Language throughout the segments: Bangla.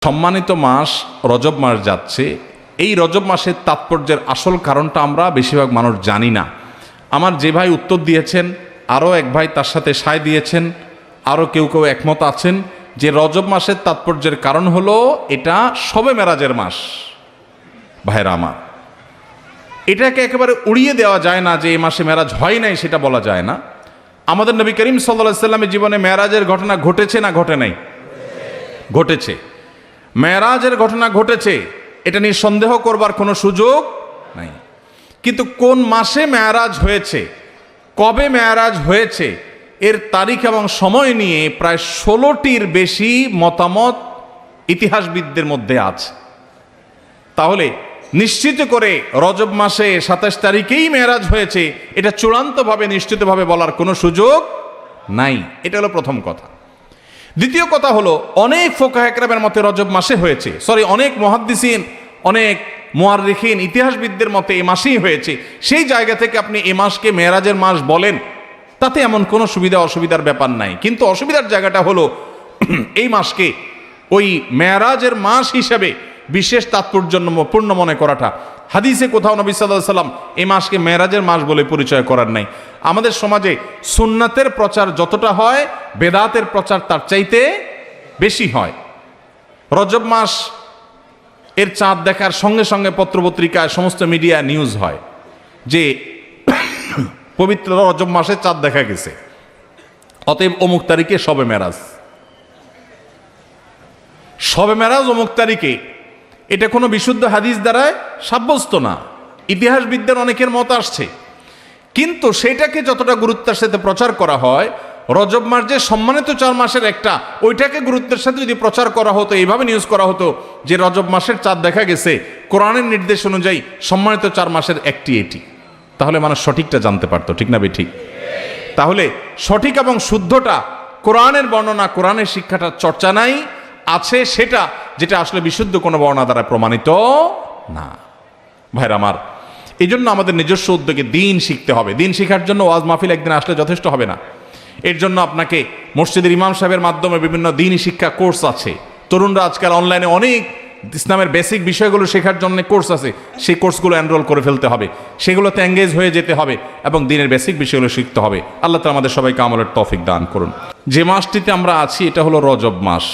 সম্মানিত মাস রজব মাস যাচ্ছে, এই রজব মাসের তাৎপর্যের আসল কারণটা আমরা বেশিরভাগ মানুষ জানি না। আমার যে ভাই উত্তর দিয়েছেন, আরও এক ভাই তার সাথে সায় দিয়েছেন, আরও কেউ কেউ একমত আছেন যে রজব মাসের তাৎপর্যের কারণ হলো এটা শবে মেরাজের মাস। ভাইরা আমার, এটাকে একেবারে উড়িয়ে দেওয়া যায় না যে এই মাসে মেরাজ হয় নাই, সেটা বলা যায় না। আমাদের নবী করিম সাল্লাল্লাহু আলাইহি সাল্লামের জীবনে মেরাজের ঘটনা ঘটেছে না ঘটে নাই? ঘটেছে। মেরাজের ঘটনা ঘটেছে, এটা নিয়ে সন্দেহ করবার কোনো সুযোগ নাই। কিন্তু কোন মাসে মেরাজ হয়েছে, কবে মেরাজ হয়েছে, এর তারিখ এবং সময় নিয়ে প্রায় 16টির বেশি মতামত ইতিহাসবিদদের মধ্যে আছে। তাহলে নিশ্চিত করে রজব মাসে 27 তারিখেই মেরাজ হয়েছে এটা চূড়ান্তভাবে নিশ্চিতভাবে বলার কোনো সুযোগ নাই। এটা হলো প্রথম কথা। দ্বিতীয় কথা হলো, অনেক ফুকাহা ইকরামের মতে রজব মাসে হয়েছে, অনেক মুহাদ্দিসিন, অনেক মুআররিখিন, ইতিহাসবিদদের মতে এই মাসেই হয়েছে। সেই জায়গা থেকে আপনি এই মাসকে মেরাজের মাস বলেন, তাতে এমন কোনো সুবিধা অসুবিধার ব্যাপার নাই। কিন্তু অসুবিধার জায়গাটা হলো এই মাসকে ওই মেরাজের মাস হিসেবে বিশেষ তাৎপর্যপূর্ণ মনে করাটা। হাদিসে কোথাও নবী সাল্লাল্লাহু আলাইহি ওয়াসাল্লাম এই মাসকে মেরাজের মাস বলে পরিচয় করার নাই। আমাদের সমাজে সুন্নাতের প্রচার যতটা হয়, বেদাতের প্রচার তার চাইতে বেশি হয়। রজব মাস এর চাঁদ দেখার সঙ্গে সঙ্গে পত্রপত্রিকায় সমস্ত মিডিয়া নিউজ হয় যে পবিত্র রজব মাসে চাঁদ দেখা গেছে, অতএব অমুক তারিখে শবে মেরাজ। শবে মেরাজ অমুক তারিখে, এটা কোনো বিশুদ্ধ হাদিস দ্বারায় সাব্যস্ত না। ইতিহাসবিদদের অনেকের মত আসছে, কিন্তু সেটাকে যতটা গুরুত্বের সাথে প্রচার করা হয়, রজব মাস যে সম্মানিত 4 মাসের একটা, ওইটাকে গুরুত্বের সাথে যদি প্রচার করা হতো, এইভাবে নিউজ করা হতো যে রজব মাসের চাঁদ দেখা গেছে, কোরআনের নির্দেশ অনুযায়ী সম্মানিত 4 মাসের একটি এটি, তাহলে মানুষ সঠিকটা জানতে পারতো। ঠিক না ঠিক? তাহলে সঠিক এবং শুদ্ধটা, কোরআনের বর্ণনা, কোরআনের শিক্ষাটা চর্চা নাই, আছে সেটা যেটা আসলে বিশুদ্ধ কোনো বর্ণনা দ্বারা প্রমাণিত না। ভাইরা আমার, এই জন্য আমাদের নিজস্ব উদ্যোগে দিন শিখতে হবে। দিন শেখার জন্য ওয়াজ মাহফিল একদিন আসলে যথেষ্ট হবে না। এর জন্য আপনাকে মসজিদের ইমাম সাহেবের মাধ্যমে বিভিন্ন দিনই শিক্ষা কোর্স আছে। তরুণরা আজকাল অনলাইনে অনেক ইসলামের বেসিক বিষয়গুলো শেখার জন্য কোর্স আছে, সেই কোর্সগুলো এনরোল করে ফেলতে হবে, সেগুলোতে এঙ্গেজ হয়ে যেতে হবে এবং দিনের বেসিক বিষয়গুলো শিখতে হবে। আল্লাহ তাআলা আমাদের সবাইকে আমলের তৌফিক দান করুন। যে মাসটিতে আমরা আছি এটা হলো রজব মাস,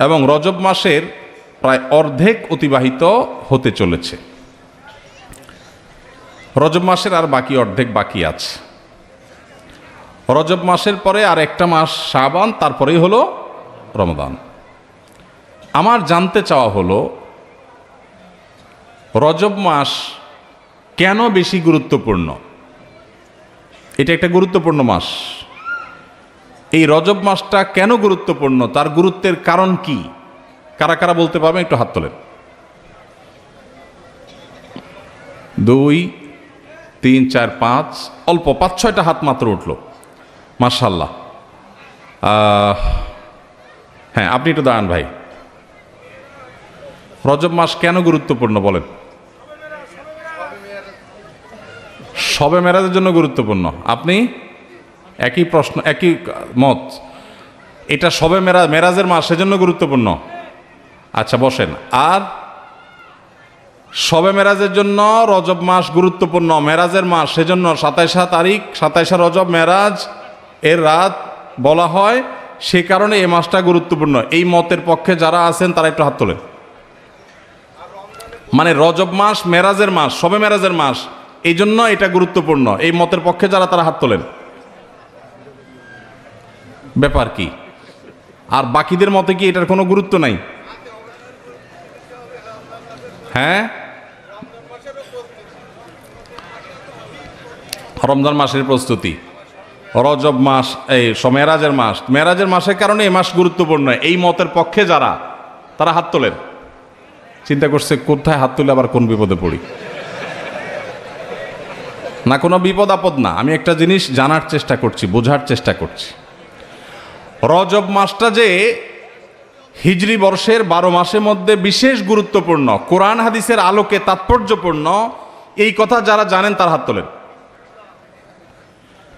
এবং রজব মাসের প্রায় অর্ধেক অতিবাহিত হতে চলেছে। রজব মাসের আর বাকি অর্ধেক বাকি আছে। রজব মাসের পরে আর একটা মাস শাবান, তারপরেই হলো রমজান। আমার জানতে চাওয়া হলো, রজব মাস কেন বেশি গুরুত্বপূর্ণ? এটা একটা গুরুত্বপূর্ণ মাস। এই রজব মাসটা কেন গুরুত্বপূর্ণ, তার গুরুত্বের কারণ কি? কারা কারা বলতে পারবেন? একটু হাত তোলেন। 2, 3, 4, 5, অল্প 5-6টা হাত মাত্র উঠল। মাশাআল্লাহ। হ্যাঁ, আপনি একটু দাঁড়ান ভাই। রজব মাস কেন গুরুত্বপূর্ণ বলেন? শবে মেরাজের জন্য গুরুত্বপূর্ণ। আপনি? একই প্রশ্ন, একই মত। এটা শবে মেরাজের মাস, সেজন্য গুরুত্বপূর্ণ। আচ্ছা বসেন। আর শবে মেরাজের জন্য রজব মাস গুরুত্বপূর্ণ, মেরাজের মাস, সেজন্য 27 তারিখ, 27 রজব মেরাজ এর রাত বলা হয়, সে কারণে এই মাসটা গুরুত্বপূর্ণ। এই মতের পক্ষে যারা আছেন তারা একটু হাত তোলেন। মানে রজব মাস মেরাজের মাস, শবে মেরাজের মাস, এই জন্য এটা গুরুত্বপূর্ণ, এই মতের পক্ষে যারা, তারা হাত তোলেন। ব্যাপার কি? আর বাকিদের মতে কি এটার কোনো গুরুত্ব নাই? হ্যাঁ, রমজান মাসের প্রস্তুতি, রজব মাস, এই মেরাজের মাস, মেরাজের মাসের কারণে এই মাস গুরুত্বপূর্ণ, এই মতের পক্ষে যারা, তারা হাত তোলেন। চিন্তা করছে কোথায় হাত তুলে আবার কোন বিপদে পড়ি। না, কোনো বিপদ আপদ না, আমি একটা জিনিস জানার চেষ্টা করছি, বোঝার চেষ্টা করছি। রজব মাসটা যে হিজরি বর্ষের 12 মাসের মধ্যে বিশেষ গুরুত্বপূর্ণ, কোরআন হাদিসের আলোকে তাৎপর্যপূর্ণ, এই কথা যারা জানেন তার হাত তোলেন।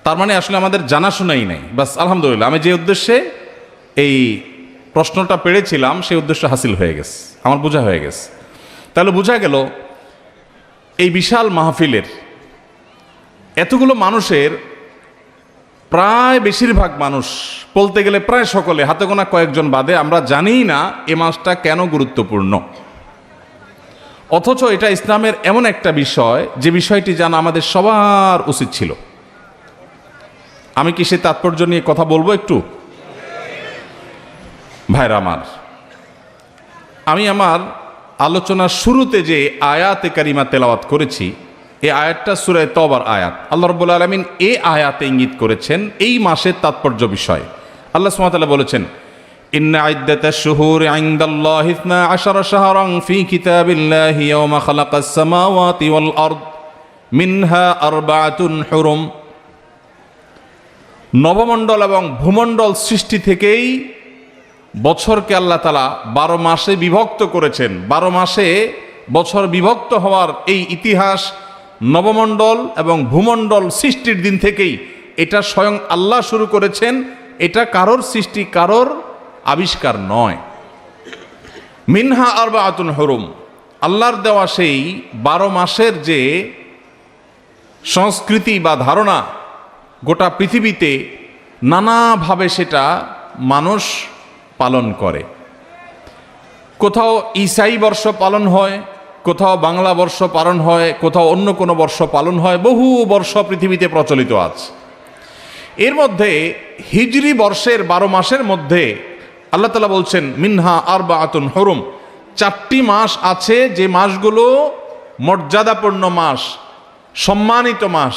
তার মানে আসলে আমাদের জানাশোনাই নাই। বাস আলহামদুলিল্লাহ, আমি যে উদ্দেশ্যে এই প্রশ্নটা পেড়েছিলাম সেই উদ্দেশ্য হাসিল হয়ে গেছে, আমার বোঝা হয়ে গেছে। তাহলে বোঝা গেল এই বিশাল মাহফিলের এতগুলো মানুষের প্রায় বেশিরভাগ মানুষ, বলতে গেলে প্রায় সকলে, হাতে গোনা কয়েকজন বাদে, আমরা জানি না এ মাসটা কেন গুরুত্বপূর্ণ। অথচ এটা ইসলামের এমন একটা বিষয় যে বিষয়টি জানা আমাদের সবার উচিত ছিল। আমি কি সে তাৎপর্য নিয়ে কথা বলবো একটু? ভাইরা আমার, আমি আমার আলোচনার শুরুতে যে আয়াতে কারিমা তেলাওয়াত করেছি, এই আয়াতটা সূরা তওবার আয়াত। আল্লাহ রাব্বুল আলামিন এই আয়াতে ইঙ্গিত করেছেন এই মাসের তাৎপর্য বিষয়। আল্লাহ সুবহানাহু ওয়া তাআলা বলেছেন, ইন্না ইদ্দাতাশ শুহুরি ইনদাল্লাহি 12 শাহরান ফি কিতাবিল্লাহি ইয়াওমা খালাকাস সামাওয়াতি ওয়াল আরদ মিনহা আরবাআতুন হুরুম। নবমণ্ডল এবং ভূমণ্ডল সৃষ্টি থেকেই বছরকে আল্লাহ তাআলা 12 মাসে বিভক্ত করেছেন। 12 মাসে বছর বিভক্ত হওয়ার এই ইতিহাস নবমণ্ডল এবং ভূমণ্ডল সৃষ্টির দিন থেকেই এটা স্বয়ং আল্লাহ শুরু করেছেন। এটা কারোর সৃষ্টি, কারোর আবিষ্কার নয়। মিনহা আরবাআতুন হুরুম, আল্লাহর দেওয়া সেই 12 মাসের যে সংস্কৃতি বা ধারণা, গোটা পৃথিবীতে নানাভাবে সেটা মানুষ পালন করে। কোথাও ঈসাই বর্ষ পালন হয়, কোথাও বাংলা বর্ষ পালন হয়, কোথাও অন্য কোনো বর্ষ পালন হয়, বহু বর্ষ পৃথিবীতে প্রচলিত আছে। এর মধ্যে হিজরি বর্ষের 12 মাসের মধ্যে আল্লাহ তাআলা বলছেন মিনহা আরবাআতুন হুরুম, 4টি মাস আছে যে মাসগুলো মর্যাদাপূর্ণ মাস, সম্মানিত মাস।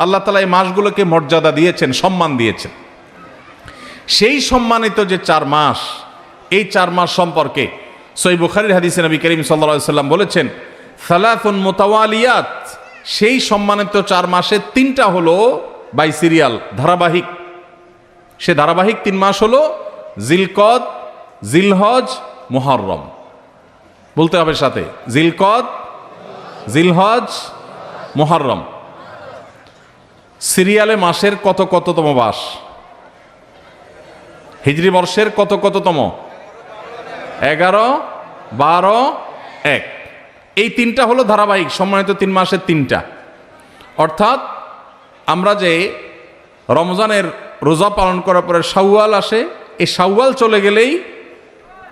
আল্লাহ তাআলা এই মাসগুলোকে মর্যাদা দিয়েছেন, সম্মান দিয়েছেন। সেই সম্মানিত যে 4 মাস, এই 4 মাস সম্পর্কে সহিহ বুখারীর হাদিসে নবী করিম সাল্লাল্লাহু আলাইহি সাল্লাম বলেছেন, সালাতুন মুতাওয়ালিয়াত, সেই সম্মানিত 4 মাসে 3টা হলো বাই সিরিয়াল, ধারাবাহিক। সে ধারাবাহিক 3 মাস হলো জিলকদ, জিলহজ, মুহররম। বলতে হবে সাথে, জিলকদ, জিলহজ, মুহররম। সিরিয়ালে মাসের কততম মাস? হিজরি বর্ষের কততম? 11, 12, 1। এই 3টা হলো ধারাবাহিক সম্মানিত 3 মাসের 3টা। অর্থাৎ আমরা যে রমজানের রোজা পালন করার পরে শাওয়াল আসে, এই শাওয়াল চলে গেলেই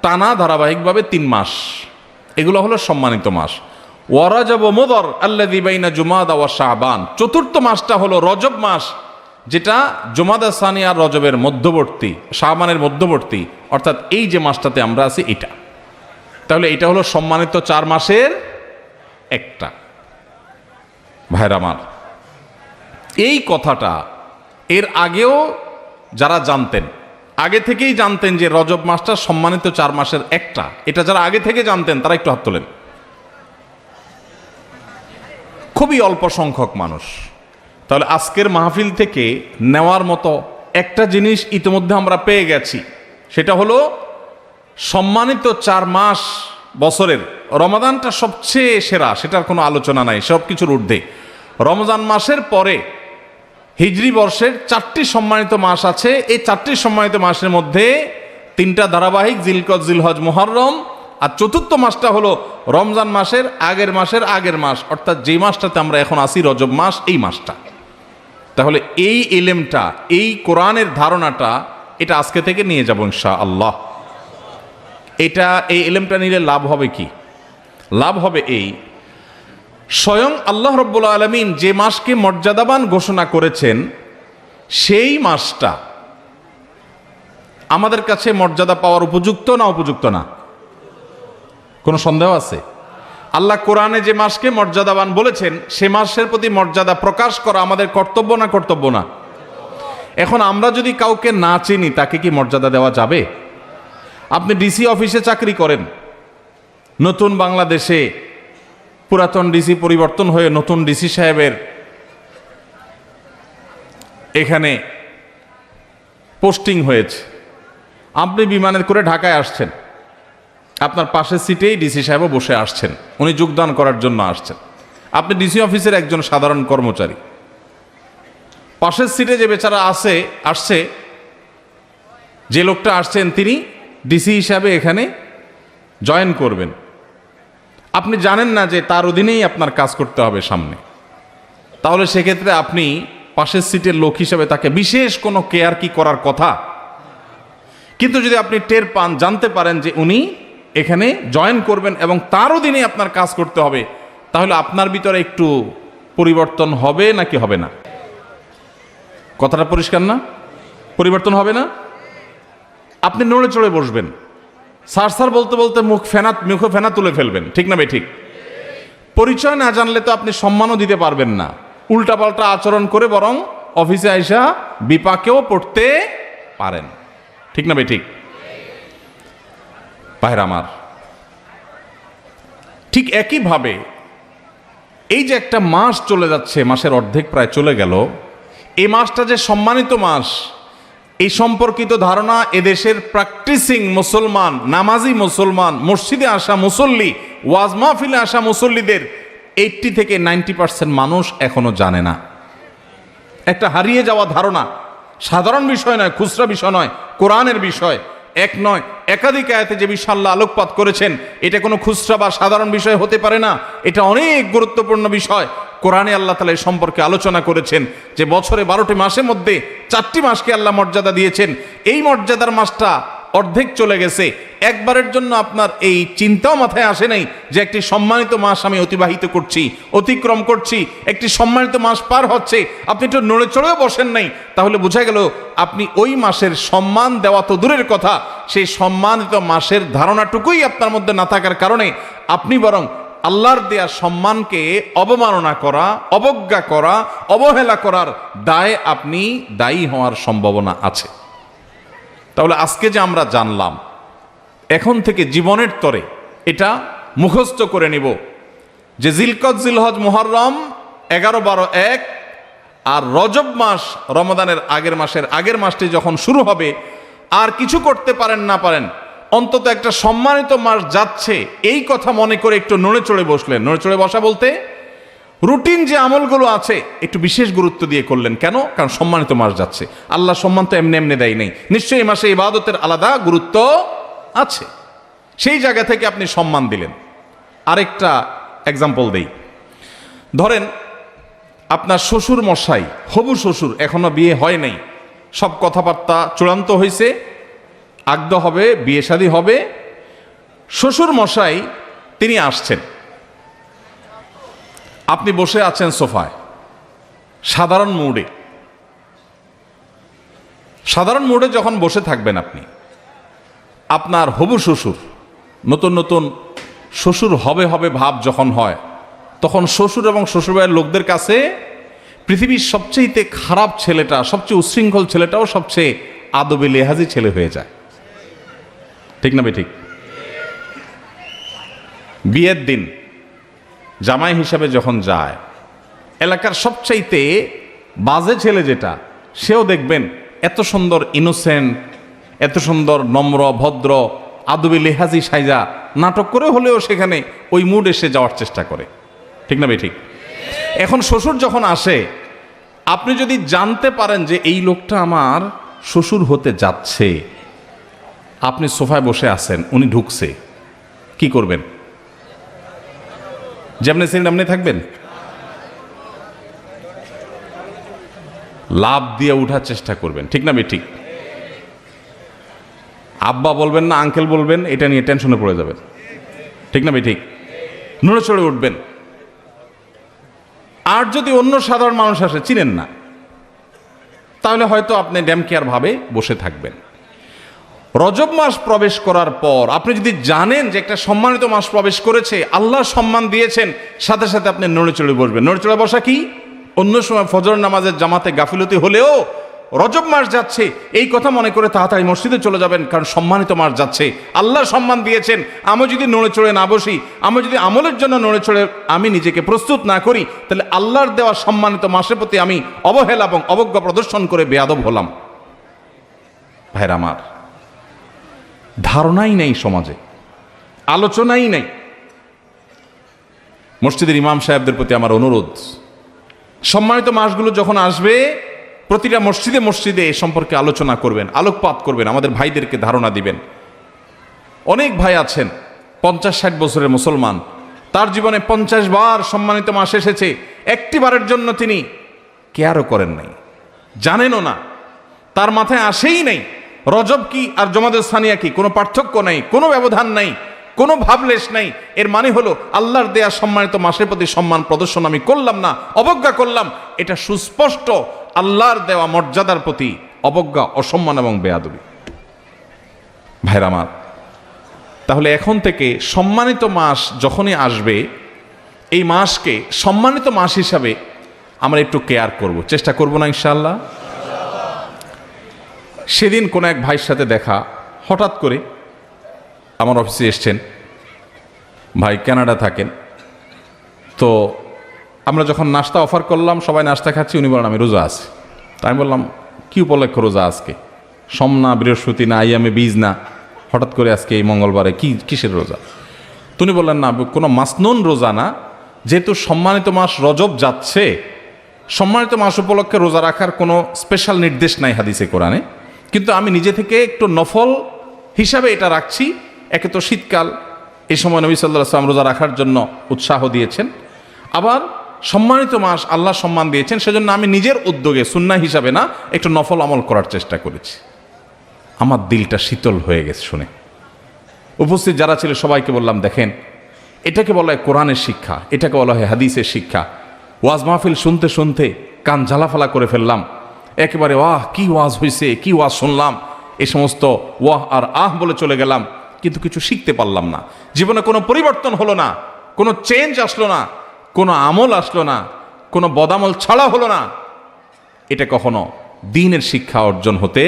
টানা ধারাবাহিকভাবে 3 মাস, এগুলো হলো সম্মানিত মাস। ওয়া রাজব ওয়া মুদর আল্লাযী বাইনা জুমাদা ওয়া শাবান, 4র্থ মাসটা হলো রজব মাস, যেটা জুমাদা সানি আর রজবের মধ্যবর্তী, শাবানের মধ্যবর্তী, অর্থাৎ এই যে মাসটাতে আমরা আছি এটা। তাহলে এটা হলো সম্মানিত 4 মাসের একটা। ভাইরা আমার, এই কথাটা এর আগেও যারা জানতেন, আগে থেকেই জানতেন যে রজব মাসটা সম্মানিত 4 মাসের একটা, এটা যারা আগে থেকে জানতেন তারা একটু হাত তোলেন। খুবই অল্প সংখ্যক মানুষ। তাহলে আজকের মাহফিল থেকে নেওয়ার মতো একটা জিনিস ইতিমধ্যে আমরা পেয়ে গেছি, সেটা হলো সম্মানিত 4 মাস বছরের রমাদানটা সবচেয়ে সেরা, সেটার কোনো আলোচনা নাই, সব কিছুর ঊর্ধ্বে। রমজান মাসের পরে হিজরি বর্ষের 4টি সম্মানিত মাস আছে। এই 4টি সম্মানিত মাসের মধ্যে 3টা ধারাবাহিক, জিলকদ, জিলহজ, মুহররম, আর 4র্থ মাসটা হলো রমজান মাসের আগের মাস, অর্থাৎ যে মাসটাতে আমরা এখন আসি, রজব মাস, এই মাসটা। তাহলে এই ইলমটা, এই কোরআনের ধারণাটা, এটা আজকে থেকে নিয়ে যাব ইনশাআল্লাহ। এই ইলমটা নিলে লাভ হবে কি? লাভ হবে এই, স্বয়ং আল্লাহ রাব্বুল আলামিন যে মাসকে মর্যাদাবান ঘোষণা করেছেন, সেই মাসটা আমাদের কাছে মর্যাদা পাওয়ার উপযুক্ত না উপযুক্ত না? কোনো সন্দেহ আছে? আল্লাহ কোরআনে যে মাসকে মর্যাদাবান বলেছেন, সে মাসের প্রতি মর্যাদা প্রকাশ করা আমাদের কর্তব্য না কর্তব্য না? এখন আমরা যদি কাউকে না চিনি, তাকে কি মর্যাদা দেওয়া যাবে? আপনি ডিসি অফিসে চাকরি করেন, নতুন বাংলাদেশে পুরাতন ডিসি পরিবর্তন হয়ে নতুন ডিসি সাহেবের এখানে পোস্টিং হয়েছে। আপনি বিমানে করে ঢাকায় আসছেন, আপনার পাশের সিটেই ডিসি সাহেবও বসে আসছেন, উনি যোগদান করার জন্য আসছেন। আপনি ডিসি অফিসের একজন সাধারণ কর্মচারী। পাশের সিটে যে বেচারা আসছে, যে লোকটা আসছেন, তিনি ডিসি হিসাবে এখানে জয়েন করবেন, আপনি জানেন না যে তার অধীনেই আপনার কাজ করতে হবে সামনে, তাহলে সেক্ষেত্রে আপনি পাশের সিটের লোক হিসেবে তাকে বিশেষ কোনো কেয়ার কি করার কথা। কিন্তু যদি আপনি টের পান, জানতে পারেন যে উনি এখানে জয়েন করবেন এবং তার অধীনে আপনার কাজ করতে হবে, তাহলে আপনার ভিতরে একটু পরিবর্তন হবে নাকি হবে না? কথাটা পরিষ্কার না? পরিবর্তন হবে না? আপনি নড়ে চড়ে বসবেন, স্যার স্যার বলতে বলতে মুখে ফেনা তুলে ফেলবেন, ঠিক না ভাই? ঠিক। পরিচয় না জানলে তো আপনি সম্মানও দিতে পারবেন না, উল্টাপাল্টা আচরণ করে বরং অফিসে আইসা বিপাকেও পড়তে পারেন, ঠিক না ভাই? ঠিক। ভাইরা আমার, ঠিক একইভাবে এই যে একটা মাস চলে যাচ্ছে, মাসের অর্ধেক প্রায় চলে গেল, এই মাসটা যে সম্মানিত মাস, এই সম্পর্কিত ধারণা এদেশের প্র্যাকটিসিং মুসলমান, নামাজি মুসলমান, মসজিদে আসা মুসল্লি, ওয়াজ মাহফিলে আসা মুসল্লিদের 80 থেকে 90% মানুষ এখনো জানে না। একটা হারিয়ে যাওয়া ধারণা, সাধারণ বিষয় নয়, খুচরা বিষয় নয়, কোরআনের বিষয়। এক নয়, একাধিক আয়াতে যে বিষয় আল্লাহ আলোকপাত করেছেন, এটা কোনো খুচরা বা সাধারণ বিষয় হতে পারে না, এটা অনেক গুরুত্বপূর্ণ বিষয়। কোরআনে আল্লাহ তাআলা এই সম্পর্কে আলোচনা করেছেন যে বছরে 12টি মাসের মধ্যে 4টি মাসকে আল্লাহ মর্যাদা দিয়েছেন। এই মর্যাদার মাসটা অর্ধেক চলে গেছে, একবারের জন্য আপনার এই চিন্তাও মাথায় আসে নাই যে একটি সম্মানিত মাস আমি অতিবাহিত করছি, অতিক্রম করছি, একটি সম্মানিত মাস পার হচ্ছে, আপনি একটু নড়ে চড়েও বসেন নাই, তাহলে বোঝা গেল আপনি ওই মাসের সম্মান দেওয়া তো দূরের কথা, সেই সম্মানিত মাসের ধারণাটুকুই আপনার মধ্যে না থাকার কারণে আপনি বরং আল্লাহর দেয়া সম্মানকে অবমাননা করা, অবজ্ঞা করা, অবহেলা করার দায়ে আপনি দায়ী হওয়ার সম্ভাবনা আছে। তাহলে আজকে যে আমরা জানলাম, এখন থেকে জীবনের তরে এটা মুখস্থ করে নিব যে জিলকদ, জিলহজ, মুহররম 11, 12, 1 আর রজব মাস, রমাদানের আগের মাসটি যখন শুরু হবে, আর কিছু করতে পারেন না পারেন, অন্তত একটা সম্মানিত মাস যাচ্ছে এই কথা মনে করে একটু নড়ে চড়ে বসলেন। নড়ে চড়ে বসা বলতে রুটিন যে আমলগুলো আছে একটু বিশেষ গুরুত্ব দিয়ে করলেন। কেন? কারণ সম্মানিত মাস যাচ্ছে, আল্লাহ সম্মান তো এমনি এমনি দেয় নেই, নিশ্চয়ই এই মাসে ইবাদতের আলাদা গুরুত্ব আছে, সেই জায়গা থেকে আপনি সম্মান দিলেন। আরেকটা এক্সাম্পল দেই, ধরেন আপনার শ্বশুর মশাই, হবু শ্বশুর, এখনো বিয়ে হয় নাই, সব কথাবার্তা চূড়ান্ত হয়েছে, আগদ হবে, বিয়ে শাদী হবে, শ্বশুর মশাই তিনি আসছেন, আপনি বসে আছেন সোফায় সাধারণ মুডে যখন বসে থাকবেন আপনি, আপনার হবু শ্বশুর, নতুন নতুন শ্বশুর হবে ভাব যখন হয়, তখন শ্বশুর এবং শ্বশুরবাড়ির লোকদের কাছে পৃথিবীর সবচেয়ে খারাপ ছেলেটা, সবচেয়ে উচ্ছৃঙ্খল ছেলেটাও সবচেয়ে আদবে লেহাজি ছেলে হয়ে যায়, ঠিক না ঠিক? বিয়ের দিন জামাই হিসাবে যখন যায়, এলাকার সবচাইতে বাজে ছেলে যেটা, সেও দেখবেন এত সুন্দর ইনোসেন্ট, এত সুন্দর নম্র ভদ্র আদবে লেহাজি সাইজা নাটক করে হলেও সেখানে ওই মুড এসে যাওয়ার চেষ্টা করে, ঠিক না ঠিক? এখন শ্বশুর যখন আসে, আপনি যদি জানতে পারেন যে এই লোকটা আমার শ্বশুর হতে যাচ্ছে, আপনি সোফায় বসে আছেন, উনি ঢুকছে, কি করবেন? যেমনি ছিলেন এমনি থাকবেন? লাভ দিয়ে উঠার চেষ্টা করবেন, ঠিক না ঠিক? আব্বা বলবেন না আঙ্কেল বলবেন, এটা নিয়ে টেনশনে পড়ে যাবেন, ঠিক না ঠিক? নড়ে চড়ে উঠবেন। আর যদি অন্য সাধারণ মানুষ আসে, চিনেন না, তাহলে হয়তো আপনি ড্যাম কেয়ার ভাবে বসে থাকবেন। রজব মাস প্রবেশ করার পর আপনি যদি জানেন যে একটা সম্মানিত মাস প্রবেশ করেছে, আল্লাহ সম্মান দিয়েছেন, সাথে সাথে আপনি নড়ে চড়ে বসবেন। নড়ে চড়ে বসা কি? অন্য সময় ফজর নামাজের জামাতে গাফিলতি হলেও রজব মাস যাচ্ছে এই কথা মনে করে তাড়াতাড়ি মসজিদে চলে যাবেন, কারণ সম্মানিত মাস যাচ্ছে, আল্লাহ সম্মান দিয়েছেন। আমি যদি নড়ে চড়ে না বসি, আমি যদি আমলের জন্য নড়ে চড়ে আমি নিজেকে প্রস্তুত না করি, তাহলে আল্লাহর দেওয়া সম্মানিত মাসের প্রতি আমি অবহেলা এবং অবজ্ঞা প্রদর্শন করে বেয়াদব হলাম। ভাইরা আমার, ধারণাই নেই সমাজে, আলোচনাই নেই। মসজিদের ইমাম সাহেবদের প্রতি আমার অনুরোধ, সম্মানিত মাসগুলো যখন আসবে প্রতিটা মসজিদে মসজিদে এ সম্পর্কে আলোচনা করবেন, আলোকপাত করবেন, আমাদের ভাইদেরকে ধারণা দিবেন। অনেক ভাই আছেন 50-60 বছরের মুসলমান, তার জীবনে 50 বার সম্মানিত মাস এসেছে, একটি বারের জন্য তিনি কেয়ারও করেন নাই, জানেনও না, তার মাথায় আসেই নাই রজব কি আর জমাদুস সানিয়া কি, কোনো পার্থক্য নাই, কোনো ব্যবধান নাই, কোনো ভাবলেশ নাই। এর মানে হলো আল্লাহর দেয়া সম্মানিত মাসের প্রতি সম্মান প্রদর্শন আমি করলাম না, অবজ্ঞা করলাম। এটা সুস্পষ্ট আল্লাহর দেওয়া মর্যাদার প্রতি অবজ্ঞা, অসম্মান এবং বেয়াদবি। ভাইরা আমার, তাহলে এখন থেকে সম্মানিত মাস যখনই আসবে, এই মাসকে সম্মানিত মাস হিসাবে আমরা একটু কেয়ার করব, চেষ্টা করব না ইনশাআল্লাহ? সেদিন কোনো এক ভাইয়ের সাথে দেখা, হঠাৎ করে আমার অফিসে এসছেন, ভাই কানাডা থাকেন। তো আমরা যখন নাস্তা অফার করলাম, সবাই নাস্তা খাচ্ছি, উনি বলেন আমি রোজা আছি। তাই আমি বললাম কি উপলক্ষে রোজা আজকে? সোম না, বৃহস্পতি না, আইয়ামে বীজ না, হঠাৎ করে আজকে এই মঙ্গলবারে কিসের রোজা? তুমি বললেন না, কোনো মাসনুন রোজা না, যেহেতু সম্মানিত মাস রজব যাচ্ছে, সম্মানিত মাস উপলক্ষে রোজা রাখার কোনো স্পেশাল নির্দেশ নাই হাদিসে কোরআনে, কিন্তু আমি নিজে থেকে একটু নফল হিসাবে এটা রাখছি। একে তো শীতকাল, এই সময় নবী সাল্লাল্লাহু আলাইহি ওয়াসাল্লাম রোজা রাখার জন্য উৎসাহ দিয়েছেন, আবার সম্মানিত মাস আল্লাহ সম্মান দিয়েছেন, সেজন্য আমি নিজের উদ্যোগে সুন্নাহ হিসাবে না, একটু নফল আমল করার চেষ্টা করেছি। আমার দিলটা শীতল হয়ে গেছে শুনে। উপস্থিত যারা ছিল সবাইকে বললাম, দেখেন, এটাকে বলা হয় কোরআনের শিক্ষা, এটাকে বলা হয় হাদিসের শিক্ষা। ওয়াজ মাহফিল শুনতে শুনতে কান ঝালাফালা করে ফেললাম, একেবারে ওয়াহ কি ওয়াজ হয়েছে, কি ওয়াজ শুনলাম, এই সমস্ত ওয়াহ আর আহ বলে চলে গেলাম, কিন্তু কিছু শিখতে পারলাম না। জীবনে কোনো পরিবর্তন হলো না, কোনো চেঞ্জ আসলো না, কোনো আমল আসলো না, কোনো বদামল ছাড়া হলো না। এটা কখনো দ্বীনের শিক্ষা অর্জন হতে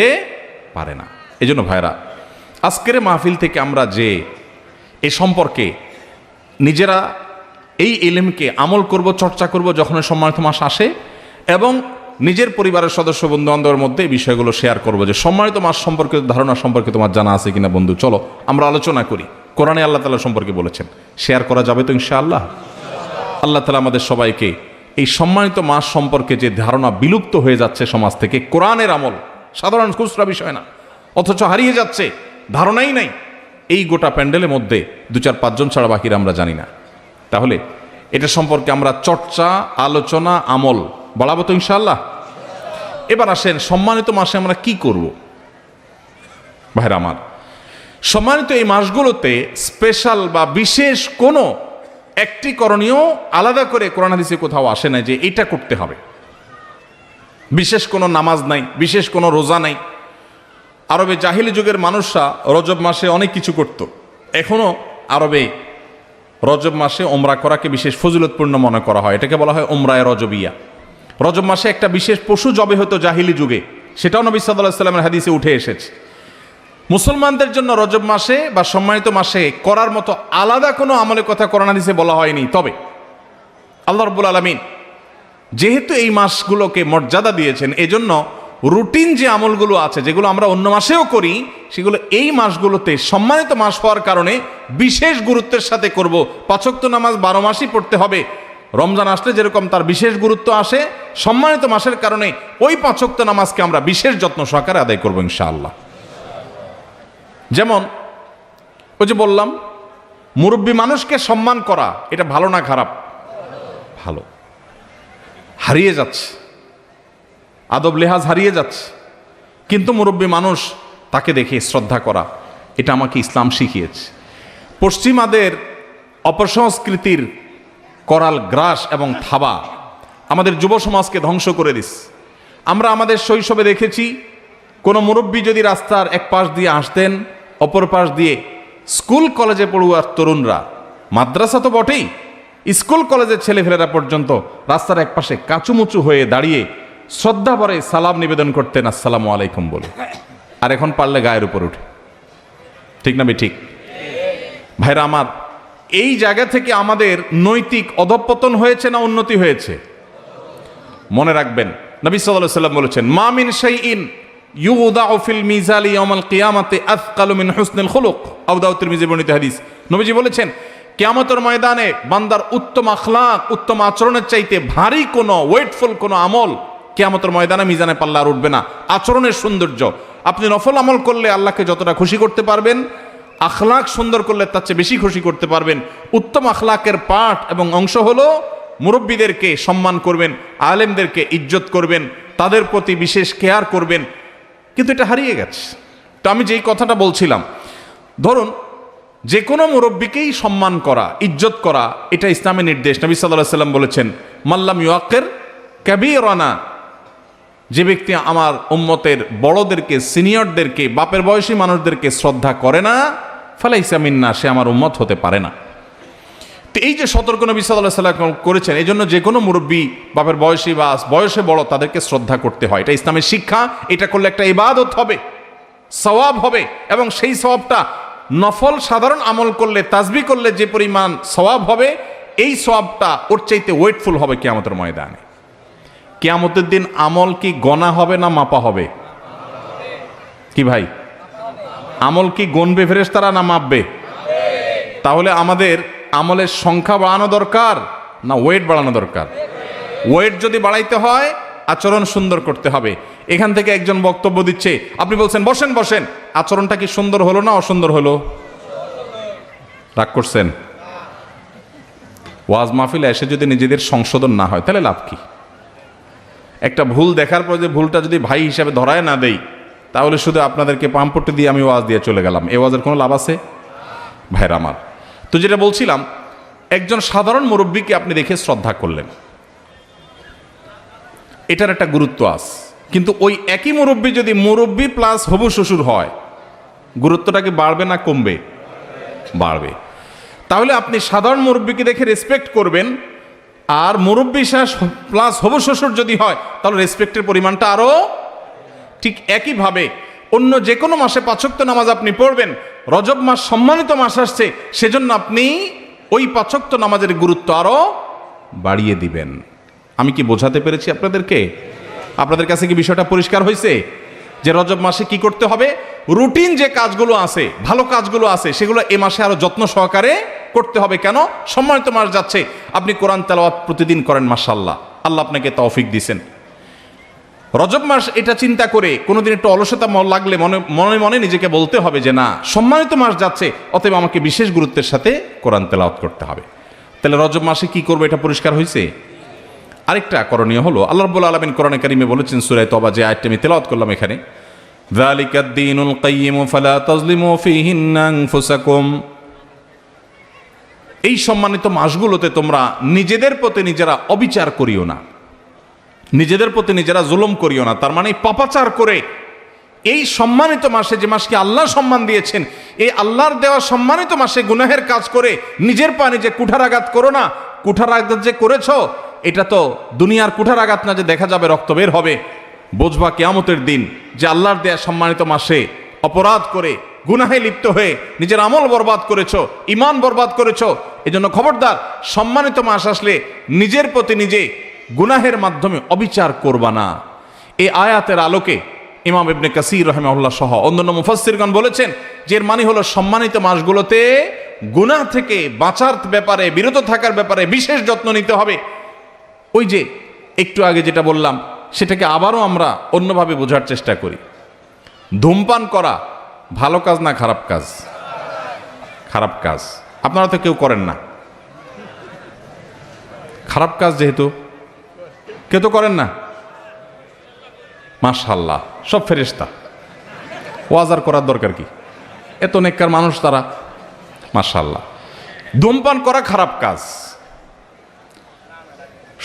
পারে না। এই জন্য ভাইরা, আজকের মাহফিল থেকে আমরা যে এ সম্পর্কে নিজেরা এই ইলমকে আমল করব, চর্চা করব যখন সম্মানিত মাস আসে, এবং নিজের পরিবারের সদস্য বন্ধু বান্ধবের মধ্যে এই বিষয়গুলো শেয়ার করব যে সম্মানিত মাস সম্পর্কে ধারণা সম্পর্কে তোমার জানা আছে কিনা বন্ধু, চলো আমরা আলোচনা করি। কোরআনে আল্লাহ তাআলা সম্পর্কে বলেছেন, শেয়ার করা যাবে তো ইনশাআল্লাহ? আল্লাহ তাআলা আমাদের সবাইকে এই সম্মানিত মাস সম্পর্কে যে ধারণা বিলুপ্ত হয়ে যাচ্ছে সমাজ থেকে, কোরআনের আমল, সাধারণ খুচরা বিষয় না, অথচ হারিয়ে যাচ্ছে, ধারণাই নাই, এই গোটা প্যান্ডেলের মধ্যে 2-4-5 জন ছাড়া বাকিরা আমরা জানি না। তাহলে এটা সম্পর্কে আমরা চর্চা, আলোচনা, আমল বাড়াবো তো ইনশাআল্লাহ? এবার আসেন, সম্মানিত মাসে আমরা কি করব? ভাইরা আমার, সম্মানিত এই মাসগুলোতে স্পেশাল বা বিশেষ কোনো একটি করণীয় আলাদা করে কোরআন হাদিসে কোথাও আসে না যে এটা করতে হবে। বিশেষ কোনো নামাজ নাই, বিশেষ কোনো রোজা নাই। আরবে জাহিলি যুগের মানুষরা রজব মাসে অনেক কিছু করত। এখনও আরবে রজব মাসে ওমরা করাকে বিশেষ ফজিলতপূর্ণ মনে করা হয়, এটাকে বলা হয় ওমরায়ে রজবিয়া। রজব মাসে একটা বিশেষ পশু জবে হতো জাহিলি যুগে, সেটাও নবী সাল্লাল্লাহু আলাইহি ওয়াসাল্লামের হাদিসে উঠে এসেছে। মুসলমানদের জন্য রজব মাসে বা সম্মানিত মাসে করার মতো আলাদা কোনো আমলের কথা কোরআন হাদিসে বলা হয়নি। তবে আল্লাহ রাব্বুল আলামিন যেহেতু এই মাসগুলোকে মর্যাদা দিয়েছেন, এজন্য রুটিন যে আমলগুলো আছে, যেগুলো আমরা অন্য মাসেও করি, সেগুলো এই মাসগুলোতে সম্মানিত মাস হওয়ার কারণে বিশেষ গুরুত্বের সাথে করব। 5 ওয়াক্ত নামাজ 12 মাসই পড়তে হবে। রমজান আসলে যেরকম তার বিশেষ গুরুত্ব আসে, সম্মানিত মাসের কারণে ওই 5 ওয়াক্ত নামাজকে আমরা বিশেষ যত্ন সহকারে আদায় করব ইনশাআল্লাহ। যেমন ওই যে বললাম, মুরব্বী মানুষকে সম্মান করা, এটা ভালো না খারাপ? ভালো। হারিয়ে যাচ্ছে, আদব লেহাজ হারিয়ে যাচ্ছে, কিন্তু মুরব্বী মানুষ, তাকে দেখে শ্রদ্ধা করা, এটা আমাকে ইসলাম শিখিয়েছে। পশ্চিমাদের অপসংস্কৃতির করাল গ্রাস এবং থাবা আমাদের যুব সমাজকে ধ্বংস করে দিচ্ছে। আমরা আমাদের শৈশবে দেখেছি, কোনো মুরব্বী যদি রাস্তার এক পাশ দিয়ে আসতেন, অপর পাশ দিয়ে স্কুল কলেজে পড়ুয়ার তরুণরা, মাদ্রাসা তো বটেই, স্কুল কলেজের ছেলেফেলেরা পর্যন্ত রাস্তার এক পাশে কাচুমুচু হয়ে দাঁড়িয়ে শ্রদ্ধা ভরে সালাম নিবেদন করতেন, আসসালামু আলাইকুম বলে। আর এখন পারলে গায়ের উপর উঠে। ঠিক না ঠিক? ভাইরা আমার, এই জায়গা থেকে আমাদের নৈতিক অধঃপতন হয়েছে না উন্নতি হয়েছে? মনে রাখবেন, নবী সাল্লাল্লাহু আলাইহি ওয়াসাল্লাম বলেছেন, মা মিন শাইইন ইউদাউ ফিল মিজালি ইয়াউমাল কিয়ামাতি আথকালু মিন হুসনিল খুলুক। আবু দাউদ তিরমিজির বর্ণিত হাদিস। নবীজি বলেছেন, কিয়ামতের ময়দানে বান্দার উত্তম আখলাক, উত্তম আচরণের চাইতে ভারী কোনো ওয়েটফুল কোনো আমল কিয়ামতের ময়দানে মিজানে পাল্লা আর উঠবে না। আচরণের সৌন্দর্য, আপনি নফল আমল করলে আল্লাহকে যতটা খুশি করতে পারবেন, আখলাক সুন্দর করলে তার চেয়ে বেশি খুশি করতে পারবেন। উত্তম আখলাকের পাঠ এবং অংশ হলো মুরব্বীদেরকে সম্মান করবেন, আলেমদেরকে ইজ্জত করবেন, তাদের প্রতি বিশেষ কেয়ার করবেন। কিন্তু এটা হারিয়ে গেছে। তো আমি যেই কথাটা বলছিলাম, ধরুন যে কোনো মুরব্বীকেই সম্মান করা, ইজ্জত করা, এটা ইসলামের নির্দেশ। নবী সাল্লাল্লাহু আলাইহি ওয়াসাল্লাম বলেছেন, মাল্লাম ইউআক্কির কাবীরানা, যে ব্যক্তি আমার উম্মতের বড়দেরকে, সিনিয়রদেরকে, বাপের বয়সী মানুষদেরকে শ্রদ্ধা করে না, ফালাইসা মিন্না, সে আমার উম্মত হতে পারে না। তো এই যে সতর্ক নবী সাল্লাল্লাহু আলাইহি ওয়াসাল্লাম করেছেন, এই জন্য যে কোনো মুরব্বী, বাপের বয়সী বা বয়সে বড়, তাদেরকে শ্রদ্ধা করতে হয়। এটা ইসলামের শিক্ষা। এটা করলে একটা ইবাদত হবে, সওয়াব হবে, এবং সেই সওয়াবটা নফল সাধারণ আমল করলে, তাসবিহ করলে যে পরিমাণ সওয়াব হবে, এই সওয়াবটা ওর চাইতে ওয়েটফুল হবে কিয়ামতের ময়দানে। কিয়ামতের দিন আমল কি গণা হবে না মাপা হবে? কি ভাই, আমল কি গণবে ফেরেশতারা না মাপবে? তাহলে আমাদের আমলের সংখ্যা বাড়ানো দরকার না ওয়েট বাড়ানো দরকার? ওয়েট যদি বাড়াইতে হয়, আচরণ সুন্দর করতে হবে। এখান থেকে একজন বক্তব্য দিচ্ছে, আপনি বলছেন বসেন বসেন, আচরণটা কি সুন্দর হলো না অসুন্দর হলো? রাগ করছেন? ওয়াজ মাহফিলে এসে যদি নিজেদের সংশোধন না হয়, তাহলে লাভ কি? একটা ভুল দেখার পর যে ভুলটা যদি ভাই হিসাবে ধরায় না দেই, তাহলে শুধু আপনাদেরকে পাম্পটে দিয়ে আমি ওয়াজ দিয়ে চলে গেলাম। এই ওয়াজের কোনো লাভ আছে? ভাইরা আমার, তো যেটা বলছিলাম, একজন সাধারণ মুরব্বীকে আপনি দেখে শ্রদ্ধা করলেন, এটার একটা গুরুত্ব আছে। কিন্তু ওই একই মুরব্বী যদি মুরব্বী প্লাস হবু শ্বশুর হয়, গুরুত্বটা কি বাড়বে না কমবে? বাড়বে। তাহলে আপনি সাধারণ মুরব্বীকে দেখে রেসপেক্ট করবেন, আর মুরব্বী প্লাস হবু শ্বশুর যদি হয়, তাহলে রেসপেক্টের পরিমাণটা আরও। ঠিক একইভাবে অন্য যে কোনো মাসে 5 ওয়াক্ত নামাজ আপনি পড়বেন, রজব মাস সম্মানিত মাস আসছে, সেজন্য আপনি ওই 5 ওয়াক্ত নামাজের গুরুত্ব আরও বাড়িয়ে দিবেন। আমি কি বোঝাতে পেরেছি আপনাদেরকে? আপনাদের কাছে কি বিষয়টা পরিষ্কার হয়েছে যে রজব মাসে কি করতে হবে? রুটিন যে কাজগুলো আছে, ভালো কাজগুলো আছে, সেগুলো এ মাসে আরো যত্ন সহকারে করতে হবে। কেন? সম্মানিত মাস যাচ্ছে, আপনি কোরআন তেলাওয়াত প্রতিদিন করেন, মাশাআল্লাহ, আল্লাহ আপনাকে তৌফিক দিয়েছেন। রজব মাস এটা চিন্তা করে কোনোদিন একটু অলসতা লাগলে মনে মনে নিজেকে বলতে হবে যে না, সম্মানিত মাস যাচ্ছে, অতএব আমাকে বিশেষ গুরুত্বের সাথে কোরআন তেলাওয়াত করতে হবে। তাহলে রজব মাসে কি করবো, এটা পরিষ্কার হয়েছে। আরেকটা করণীয় হলো, আল্লাহ রাব্বুল আলামিন কোরআনে কারিমে বলেছেন সূরা তওবা, যে আয়াতটি আমি তেলাওয়াত করলাম এখানে, যালিকাদ দীনুল কাইয়্যিম ফালা তাজলিমু ফীহিন্না আনফুসাকুম, এই সম্মানিত মাসগুলোতে তোমরা নিজেদের প্রতি নিজেরা অবিচার করিও না, নিজেদের প্রতি নিজেরা জুলুম করিও না। তার মানে পাপাচার করে এই সম্মানিত মাসে, যে মাসকে আল্লাহ সম্মান দিয়েছেন, এই আল্লাহর দেওয়া সম্মানিত মাসে গুনাহের কাজ করে নিজের পা নিজে কুঠারাঘাত করো না। কুঠারাঘাত যে করেছ, এটা তো দুনিয়ার কুঠারাঘাত না যে দেখা যাবে রক্ত বের হবে। বুঝবা কিয়ামতের দিন যে আল্লাহর দেয়া সম্মানিত মাসে অপরাধ করে, গুনাহে লিপ্ত হয়ে নিজের আমল বরবাদ করেছো, ইমান বরবাদ করেছো। এজন্য খবরদার, সম্মানিত মাস আসলে নিজের প্রতি নিজে গুনাহের মাধ্যমে অবিচার করবা না। এই আয়াতের আলোকে ইমাম ইবনে কাসির রাহিমাহুল্লাহ সহ অন্যান্য মুফাসসিরগণ বলেছেন যে এর মানে হলো সম্মানিত মাসগুলোতে গুনাহ থেকে বাঁচার ব্যাপারে, বিরত থাকার ব্যাপারে বিশেষ যত্ন নিতে হবে। ওই যে একটু আগে যেটা বললাম, সেটাকে আবারও আমরা অন্যভাবে বোঝার চেষ্টা করি। ধূমপান করা ভালো কাজ না খারাপ কাজ? খারাপ কাজ। আপনারা তো কেউ করেন না, খারাপ কাজ যেহেতু কেউ তো করেন না। মাশাআল্লাহ, সব ফেরেশতা, ওয়াজ আর করার দরকার কি? এত নেককার মানুষ তারা, মাশাআল্লাহ। ধূমপান করা খারাপ কাজ,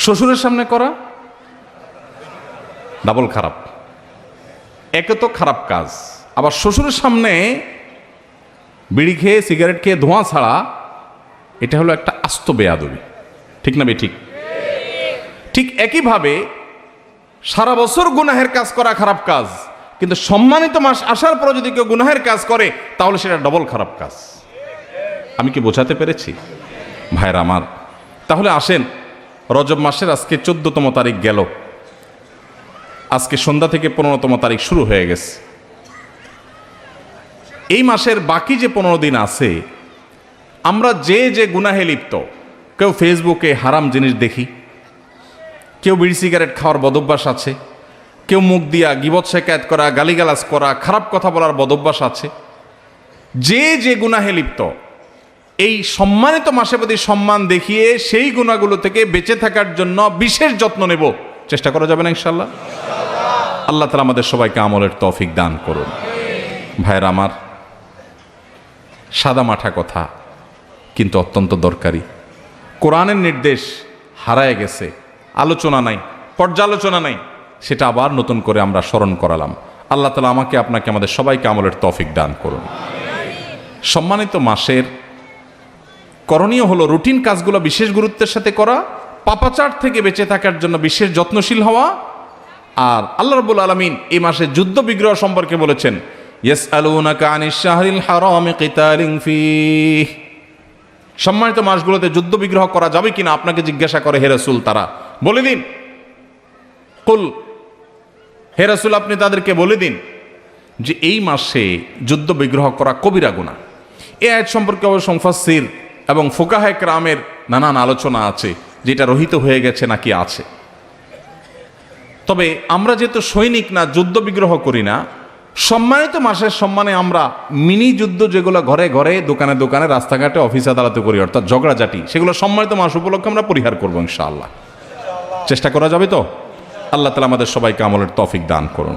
শ্বশুরের সামনে করা ডাবল খারাপ। একে তো খারাপ কাজ, আবার শ্বশুরের সামনে বিড়ি খেয়ে, সিগারেট খেয়ে ধোঁয়া ছাড়া, এটা হলো একটা আস্ত বেয়াদবি। ঠিক না ঠিক? ঠিক একইভাবে সারা বছর গুনাহের কাজ করা খারাপ কাজ, কিন্তু সম্মানিত মাস আসার পর যদি কেউ গুনাহের কাজ করে, তাহলে সেটা ডবল খারাপ কাজ। আমি কি বোঝাতে পেরেছি ভাইরা আমার? তাহলে আসেন, রজব মাসের আজকে 14তম তারিখ গেল, আজকে সন্ধ্যা থেকে 15তম তারিখ শুরু হয়ে গেছে। এই মাসের বাকি যে 15 দিন আছে, আমরা যে যে গুনাহে লিপ্ত, কেউ ফেসবুকে হারাম জিনিস দেখি, কেউ বিড়ি সিগারেট খাওয়ার বদভ্যাস আছে, কেউ মুখ দিয়া গীবত শেকায়েত করা, গালিগালাজ করা, খারাপ কথা বলার বদভ্যাস আছে, যে যে গুনাহে লিপ্ত, এই সম্মানিত মাসের প্রতি সম্মান দেখিয়ে সেই গুনাহগুলো থেকে বেঁচে থাকার জন্য বিশেষ যত্ন নেব, চেষ্টা করা যাবে না ইনশাআল্লাহ? আল্লাহ তাআলা আমাদের সবাইকে আমলের তৌফিক দান করুন। ভাইয়েরা আমার, সাদা মাঠা কথা কিন্তু অত্যন্ত দরকারি। কোরআনের নির্দেশ হারায় গেছে, আলোচনা নাই, পর্যালোচনা নাই, সেটা আবার নতুন করে আমরা স্মরণ করালাম। আল্লাহ তাআলা আমাকে আপনাকে আমাদের সবাইকে আমলের তৌফিক দান করুন। সম্মানিত মাসের করণীয় হলো রুটিন কাজগুলো বিশেষ গুরুত্বের সাথে করা, পাপাচার থেকে বেঁচে থাকার জন্য বিশেষ যত্নশীল হওয়া। আর আল্লাহ রাব্বুল আলামিন এই মাসে যুদ্ধ বিগ্রহ সম্পর্কে বলেছেন, ইয়াসআলুনাকা আনিশ শাহরিল হারামি কিতালিন ফীহ। সম্মানিত মাসগুলোতে যুদ্ধ বিগ্রহ করা যাবে কিনা আপনাকে জিজ্ঞাসা করে হে রাসূল, তারা বলে দিন, কুল, হে রাসূল আপনি তাদেরকে বলে দিন যে এই মাসে যুদ্ধ বিগ্রহ করা কবিরা গুনাহ। এই আয়াত সম্পর্কে অবশ্য মুফাসসির এবং ফুকাহায়ে কেরামের নানান আলোচনা আছে, যেটা রহিত হয়ে গেছে নাকি আছে। তবে আমরা যেহেতু সৈনিক না, যুদ্ধ বিগ্রহ করি না, সম্মানিত মাসের সম্মানে আমরা মিনি যুদ্ধ যেগুলো ঘরে ঘরে, দোকানে দোকানে, রাস্তাঘাটে, অফিস আদালতে করি, অর্থাৎ ঝগড়াঝাটি, সেগুলো সম্মানিত মাস উপলক্ষে আমরা পরিহার করবো ইনশাআল্লাহ। চেষ্টা করা যাবে তো? আল্লাহ তাআলা আমাদের সবাইকে আমলের তৌফিক দান করুন।